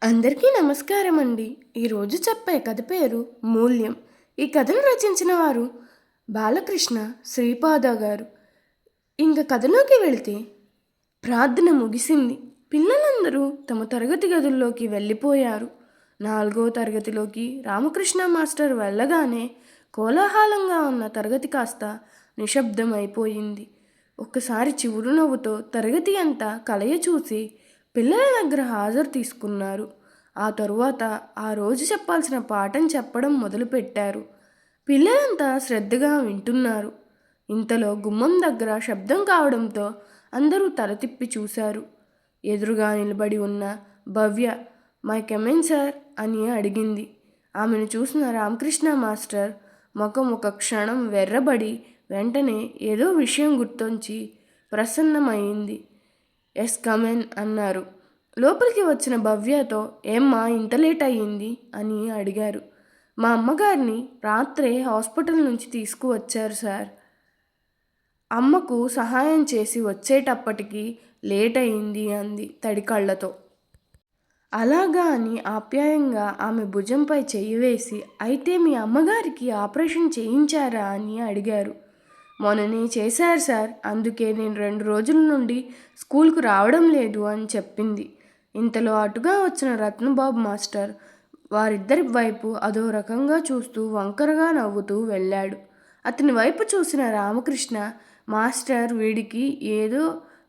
అందరికీ నమస్కారం అండి. ఈరోజు చెప్పే కథ పేరు మూల్యం. ఈ కథను రచించిన వారు బాలకృష్ణ శ్రీపాద గారు. ఇంక కథలోకి వెళితే ప్రార్థన ముగిసింది. పిల్లలందరూ తమ తరగతి గదుల్లోకి వెళ్ళిపోయారు. 4వ తరగతిలోకి రామకృష్ణ మాస్టర్ వెళ్ళగానే కోలాహలంగా ఉన్న తరగతి కాస్త నిశ్శబ్దమైపోయింది. ఒక్కసారి చివురునవ్వుతో తరగతి అంతా కలయ చూసి పిల్లల దగ్గర హాజరు తీసుకున్నారు. ఆ తరువాత ఆ రోజు చెప్పాల్సిన పాఠం చెప్పడం మొదలుపెట్టారు. పిల్లలంతా శ్రద్ధగా వింటున్నారు. ఇంతలో గుమ్మం దగ్గర శబ్దం కావడంతో అందరూ తల తిప్పి చూశారు. ఎదురుగా నిలబడి ఉన్న భవ్య మై కమిన్ సార్ అని అడిగింది. ఆమెను చూసిన రామకృష్ణ మాస్టర్ ముఖం ఒక క్షణం వెర్రబడి వెంటనే ఏదో విషయం గుర్తొచ్చి ప్రసన్నమైంది. ఎస్ కమెన్ అన్నారు. లోపలికి వచ్చిన భవ్యతో ఏమ్మా ఇంత లేట్ అయ్యింది అని అడిగారు. మా అమ్మగారిని రాత్రే హాస్పిటల్ నుంచి తీసుకువచ్చారు సార్. అమ్మకు సహాయం చేసి వచ్చేటప్పటికి లేట్ అయింది అంది తడి కళ్ళతో. అలాగా అని ఆప్యాయంగా ఆమె భుజంపై చెయ్యి వేసి అయితే మీ అమ్మగారికి ఆపరేషన్ చేయించారా అని అడిగారు. మొన్ననే చేశారు సార్, అందుకే నేను 2 రోజుల నుండి స్కూల్కు రావడం లేదు అని చెప్పింది. ఇంతలో అటుగా వచ్చిన రత్నబాబు మాస్టర్ వారిద్దరి వైపు అదో రకంగా చూస్తూ వంకరగా నవ్వుతూ వెళ్ళాడు. అతని వైపు చూసిన రామకృష్ణ మాస్టర్ వీడికి ఏదో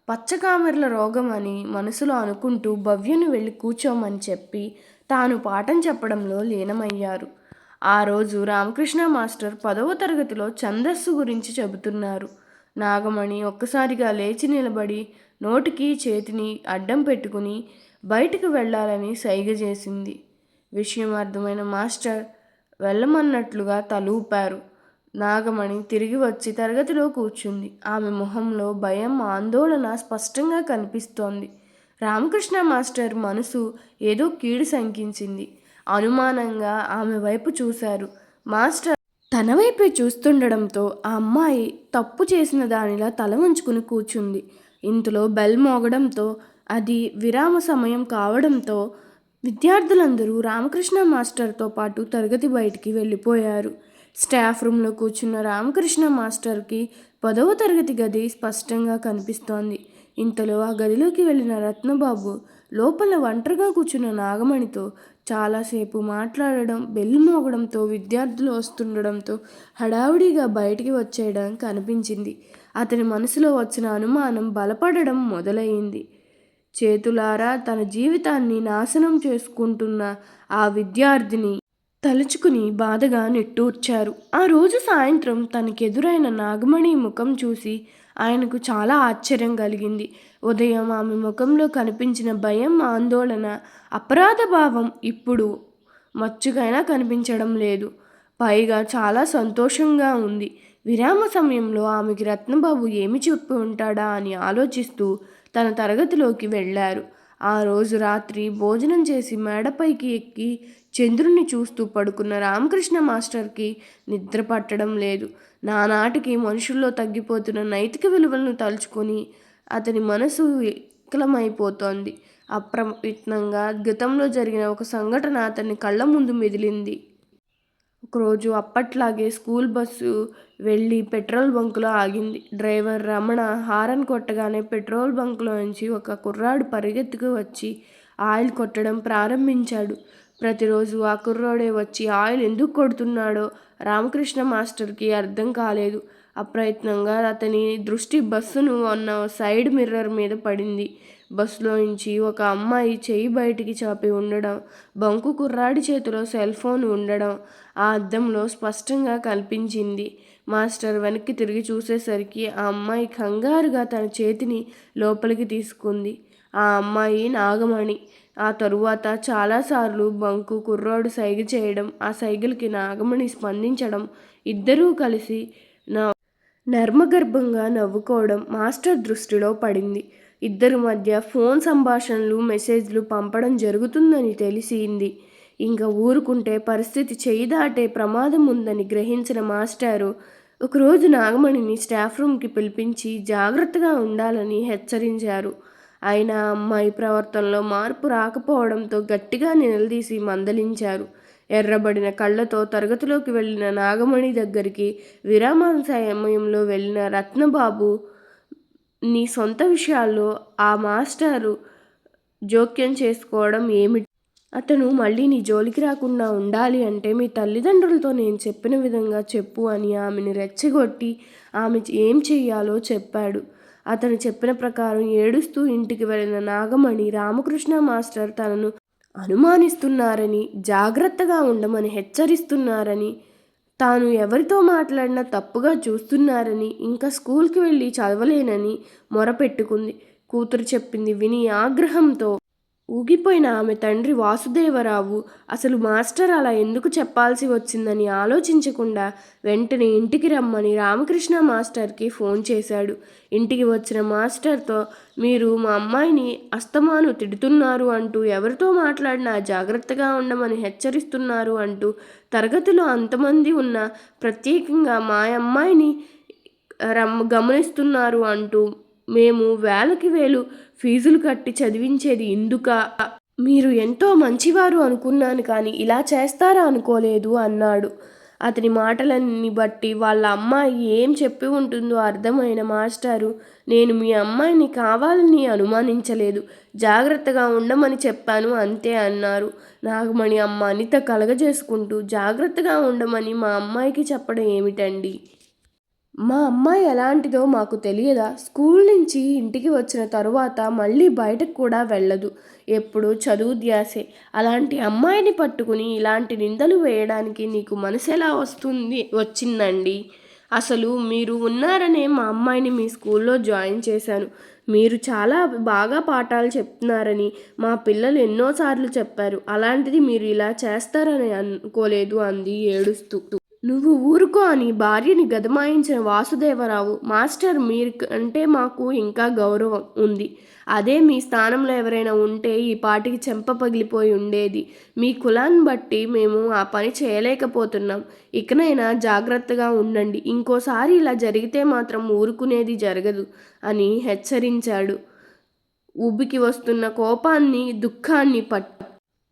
పచ్చకామెర్ల రోగం అని మనసులో అనుకుంటూ భవ్యను వెళ్ళి కూర్చోమని చెప్పి తాను పాఠం చెప్పడంలో లీనమయ్యారు. ఆ రోజు రామకృష్ణ మాస్టర్ 10వ తరగతిలో ఛందస్సు గురించి చెబుతున్నారు. నాగమణి ఒక్కసారిగా లేచి నిలబడి నోటికి చేతిని అడ్డం పెట్టుకుని బయటికి వెళ్ళాలని సైగ చేసింది. విషయం అర్థమైన మాస్టర్ వెళ్ళమన్నట్లుగా తలూపారు. నాగమణి తిరిగి వచ్చి తరగతిలో కూర్చుంది. ఆమె మొహంలో భయం, ఆందోళన స్పష్టంగా కనిపిస్తోంది. రామకృష్ణ మాస్టర్ మనసు ఏదో కీడు శంకించింది. అనుమానంగా ఆమె వైపు చూశారు. మాస్టర్ తన వైపే చూస్తుండడంతో ఆ అమ్మాయి తప్పు చేసిన దానిలా తల వంచుకుని కూర్చుంది. ఇంతలో బెల్ మోగడంతో అది విరామ సమయం కావడంతో విద్యార్థులందరూ రామకృష్ణ మాస్టర్తో పాటు తరగతి బయటికి వెళ్ళిపోయారు. స్టాఫ్ రూమ్లో కూర్చున్న రామకృష్ణ మాస్టర్కి 10వ తరగతి గది స్పష్టంగా కనిపిస్తోంది. ఇంతలో ఆ గదిలోకి వెళ్ళిన రత్నబాబు లోపల ఒంటరిగా కూర్చున్న నాగమణితో చాలాసేపు మాట్లాడడం, బెల్ మోగడంతో విద్యార్థులు వస్తుండడంతో హడావుడిగా బయటికి వచ్చేయడం కనిపించింది. అతని మనసులో వచ్చిన అనుమానం బలపడడం మొదలైంది. చేతులారా తన జీవితాన్ని నాశనం చేసుకుంటున్న ఆ విద్యార్థిని తలుచుకుని బాధగా నిట్టూర్చారు. ఆ రోజు సాయంత్రం తనకెదురైన నాగమణి ముఖం చూసి ఆయనకు చాలా ఆశ్చర్యం కలిగింది. ఉదయం ఆమె ముఖంలో కనిపించిన భయం, ఆందోళన, అపరాధ భావం ఇప్పుడు మచ్చుకైనా కనిపించడం లేదు. పైగా చాలా సంతోషంగా ఉంది. విరామ సమయంలో ఆమెకి రత్నబాబు ఏమి చెప్పి ఉంటాడా అని ఆలోచిస్తూ తన తరగతిలోకి వెళ్ళారు. ఆ రోజు రాత్రి భోజనం చేసి మేడపైకి ఎక్కి చంద్రుణ్ణి చూస్తూ పడుకున్న రామకృష్ణ మాస్టర్కి నిద్ర పట్టడం లేదు. నానాటికి మనుషుల్లో తగ్గిపోతున్న నైతిక విలువలను తలుచుకొని అతని మనసు వికలమైపోతోంది. అప్రయత్నంగా గతంలో జరిగిన ఒక సంఘటన అతని కళ్ళ ముందు మెదిలింది. ఒకరోజు అప్పట్లాగే స్కూల్ బస్సు వెళ్ళి పెట్రోల్ బంకులో ఆగింది. డ్రైవర్ రమణ హారన్ కొట్టగానే పెట్రోల్ బంకులో నుంచి ఒక కుర్రాడు పరిగెత్తుకు వచ్చి ఆయిల్ కొట్టడం ప్రారంభించాడు. ప్రతిరోజు ఆ కుర్రాడే వచ్చి ఆయిల్ ఎందుకు కొడుతున్నాడో రామకృష్ణ మాస్టర్కి అర్థం కాలేదు. అప్రయత్నంగా అతని దృష్టి బస్సును ఉన్న సైడ్ మిర్రర్ మీద పడింది. బస్సులోంచి ఒక అమ్మాయి చెయ్యి బయటికి చాపి ఉండడం, బంకు కుర్రాడి చేతిలో సెల్ ఫోన్ ఉండడం ఆ అద్దంలో స్పష్టంగా కనిపించింది. మాస్టర్ వెనక్కి తిరిగి చూసేసరికి ఆ అమ్మాయి కంగారుగా తన చేతిని లోపలికి తీసుకుంది. ఆ అమ్మాయి నాగమణి. ఆ తరువాత చాలాసార్లు బంకు కుర్రాడు సైగ చేయడం, ఆ సైగలకి నాగమణి స్పందించడం, ఇద్దరూ కలిసి నర్మగర్భంగా నవ్వుకోవడం మాస్టర్ దృష్టిలో పడింది. ఇద్దరి మధ్య ఫోన్ సంభాషణలు, మెసేజ్లు పంపడం జరుగుతుందని తెలిసింది. ఇంకా ఊరుకుంటే పరిస్థితి చెయ్యి దాటే ప్రమాదం ఉందని గ్రహించిన మాస్టారు ఒకరోజు నాగమణిని స్టాఫ్ రూమ్కి పిలిపించి జాగ్రత్తగా ఉండాలని హెచ్చరించారు. అయినా అమ్మాయి ప్రవర్తనలో మార్పు రాకపోవడంతో గట్టిగా నిలదీసి మందలించారు. ఎర్రబడిన కళ్ళతో తరగతిలోకి వెళ్ళిన నాగమణి దగ్గరికి విరామం సమయంలో వెళ్ళిన రత్నబాబు, నీ సొంత విషయాల్లో ఆ మాస్టారు జోక్యం చేసుకోవడం ఏమిటి? అతను మళ్ళీ నీ జోలికి రాకుండా ఉండాలి అంటే మీ తల్లిదండ్రులతో నేను చెప్పిన విధంగా చెప్పు అని ఆమెను రెచ్చగొట్టి ఆమె ఏం చెయ్యాలో చెప్పాడు. అతను చెప్పిన ప్రకారం ఏడుస్తూ ఇంటికి వెళ్ళిన నాగమణి రామకృష్ణ మాస్టర్ తనను అనుమానిస్తున్నారని, జాగ్రత్తగా ఉండమని హెచ్చరిస్తున్నారని, తాను ఎవరితో మాట్లాడినా తప్పుగా చూస్తున్నారని, ఇంకా స్కూల్కి వెళ్ళి చదవలేనని మొరపెట్టుకుంది. కూతురు చెప్పింది విని ఆగ్రహంతో ఊగిపోయిన ఆమె తండ్రి వాసుదేవరావు అసలు మాస్టర్ అలా ఎందుకు చెప్పాల్సి వచ్చిందని ఆలోచించకుండా వెంటనే ఇంటికి రమ్మని రామకృష్ణ మాస్టర్కి ఫోన్ చేశాడు. ఇంటికి వచ్చిన మాస్టర్తో, మీరు మా అమ్మాయిని అస్తమాను తిడుతున్నారు అంటూ, ఎవరితో మాట్లాడినా జాగ్రత్తగా ఉండమని హెచ్చరిస్తున్నారు అంటూ, తరగతిలో అంతమంది ఉన్నా ప్రత్యేకంగా మా అమ్మాయిని గమనిస్తున్నారు అంటూ, మేము వేలకి వేలు ఫీజులు కట్టి చదివించేది ఇందుకా? మీరు ఎంతో మంచివారు అనుకున్నాను కానీ ఇలా చేస్తారా అనుకోలేదు అన్నాడు. అతని మాటలన్నీ బట్టి వాళ్ళ అమ్మాయి ఏం చెప్పి ఉంటుందో అర్థమైన మాస్టారు, నేను మీ అమ్మాయిని కావాలని అనుమానించలేదు, జాగ్రత్తగా ఉండమని చెప్పాను అంతే అన్నారు. నాగమణి అమ్మ అనిత కలగజేసుకుంటూ, జాగ్రత్తగా ఉండమని మా అమ్మాయికి చెప్పడం ఏమిటండి? మా అమ్మాయి ఎలాంటిదో మాకు తెలియదా? స్కూల్ నుంచి ఇంటికి వచ్చిన తరువాత మళ్ళీ బయటకు కూడా వెళ్ళదు. ఎప్పుడు చదువు ధ్యాసే. అలాంటి అమ్మాయిని పట్టుకుని ఇలాంటి నిందలు వేయడానికి నీకు మనసెలా వచ్చిందండి? అసలు మీరు ఉన్నారనే మా అమ్మాయిని మీ స్కూల్లో జాయిన్ చేశాను. మీరు చాలా బాగా పాఠాలు చెప్తున్నారని మా పిల్లలు ఎన్నోసార్లు చెప్పారు. అలాంటిది మీరు ఇలా చేస్తారని అనుకోలేదు అంది ఏడుస్తూ. నువ్వు ఊరుకో అని భార్యని గదమాయించిన వాసుదేవరావు, మాస్టర్ మీరు అంటే మాకు ఇంకా గౌరవం ఉంది. అదే మీ స్థానంలో ఎవరైనా ఉంటే ఈ పాటికి చెంప పగిలిపోయి ఉండేది. మీ కులాన్ని బట్టి మేము ఆ పని చేయలేకపోతున్నాం. ఇకనైనా జాగ్రత్తగా ఉండండి. ఇంకోసారి ఇలా జరిగితే మాత్రం ఊరుకునేది జరగదు అని హెచ్చరించాడు. ఉబికి వస్తున్న కోపాన్ని, దుఃఖాన్ని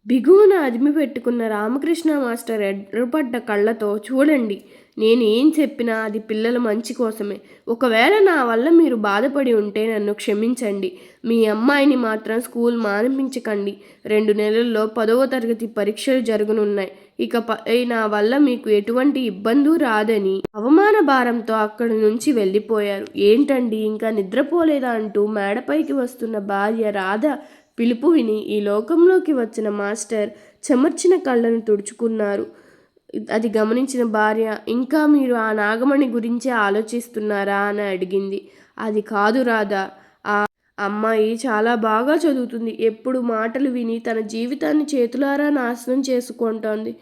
బిగువున అదిమిపెట్టుకున్న రామకృష్ణ మాస్టర్ ఎర్రపడ్డ కళ్ళతో, చూడండి, నేను ఏం చెప్పినా అది పిల్లల మంచి కోసమే. ఒకవేళ నా వల్ల మీరు బాధపడి ఉంటే నన్ను క్షమించండి. మీ అమ్మాయిని మాత్రం స్కూల్ మానిపించకండి. 2 నెలల్లో 10వ తరగతి పరీక్షలు జరగనున్నాయి. ఇకపై నా వల్ల మీకు ఎటువంటి ఇబ్బంది రాదని అవమాన భారంతో అక్కడి నుంచి వెళ్ళిపోయారు. ఏంటండి, ఇంకా నిద్రపోలేదా అంటూ మేడపైకి వస్తున్న భార్య రాధ పిలుపు విని ఈ లోకంలోకి వచ్చిన మాస్టర్ చెమర్చిన కళ్ళను తుడుచుకున్నారు. అది గమనించిన భార్య, ఇంకా మీరు ఆ నాగమణి గురించే ఆలోచిస్తున్నారా అని అడిగింది. అది కాదు రాధా, ఆ అమ్మాయి చాలా బాగా చదువుతుంది. ఎప్పుడు మాటలు విని తన జీవితాన్ని చేతులారా నాశనం చేసుకుంటోంది.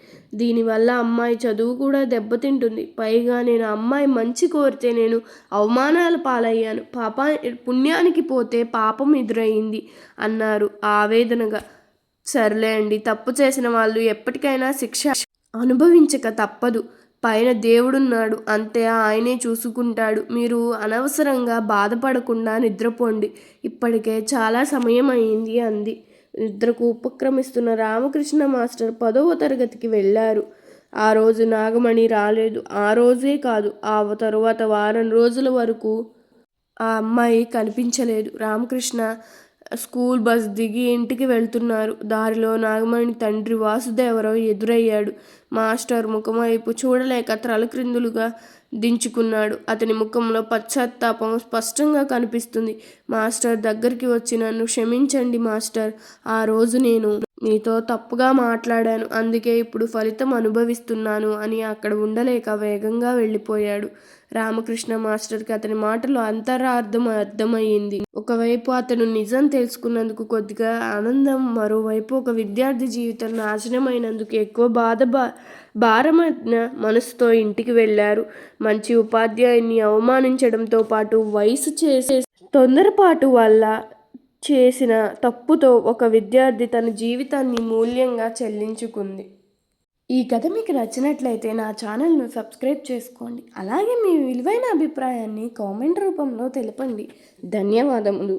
దీనివల్ల అమ్మాయి చదువు కూడా దెబ్బతింటుంది. పైగా నేను అమ్మాయి మంచి కోరితే నేను అవమానాల పాలయ్యాను. పుణ్యానికి పోతే పాపం ఎదురయ్యింది అన్నారు ఆవేదనగా. సర్లే అండి, తప్పు చేసిన వాళ్ళు ఎప్పటికైనా శిక్ష అనుభవించక తప్పదు. పైన దేవుడున్నాడు, అంతే, ఆయనే చూసుకుంటాడు. మీరు అనవసరంగా బాధపడకుండా నిద్రపోండి. ఇప్పటికే చాలా సమయం అయింది అంది. నిద్రకు ఉపక్రమిస్తున్న రామకృష్ణ మాస్టర్ 10వ తరగతికి వెళ్ళారు. ఆ రోజు నాగమణి రాలేదు. ఆ రోజే కాదు, ఆ తరువాత వారం రోజుల వరకు ఆ అమ్మాయి కనిపించలేదు. రామకృష్ణ స్కూల్ బస్ దిగి ఇంటికి వెళ్తున్నారు. దారిలో నాగమణి తండ్రి వాసుదేవరావు ఎదురయ్యాడు. మాస్టర్ ముఖం వైపు చూడలేక తలక్రిందులుగా దించుకున్నాడు. అతని ముఖంలో పశ్చాత్తాపం స్పష్టంగా కనిపిస్తుంది. మాస్టర్ దగ్గరికి వచ్చి, నన్ను క్షమించండి మాస్టర్, ఆ రోజు నేను మీతో తప్పుగా మాట్లాడాను, అందుకే ఇప్పుడు ఫలితం అనుభవిస్తున్నాను అని అక్కడ ఉండలేక వేగంగా వెళ్ళిపోయాడు. రామకృష్ణ మాస్టర్కి అతని మాటలు అర్థమయ్యింది. ఒకవైపు అతను నిజం తెలుసుకున్నందుకు కొద్దిగా ఆనందం, మరోవైపు ఒక విద్యార్థి జీవితం నాశనమైనందుకు ఎక్కువ భారమైన మనసుతో ఇంటికి వెళ్ళారు. మంచి ఉపాధ్యాయుని అవమానించడంతో పాటు వయసు చేసే తొందరపాటు వల్ల చేసిన తప్పుతో ఒక విద్యార్థి తన జీవితాన్ని మూల్యంగా చెల్లించుకుంది. ఈ కథ మీకు నచ్చినట్లయితే నా ఛానల్ను సబ్స్క్రైబ్ చేసుకోండి. అలాగే మీ విలువైన అభిప్రాయాన్ని కామెంట్ రూపంలో తెలపండి. ధన్యవాదములు.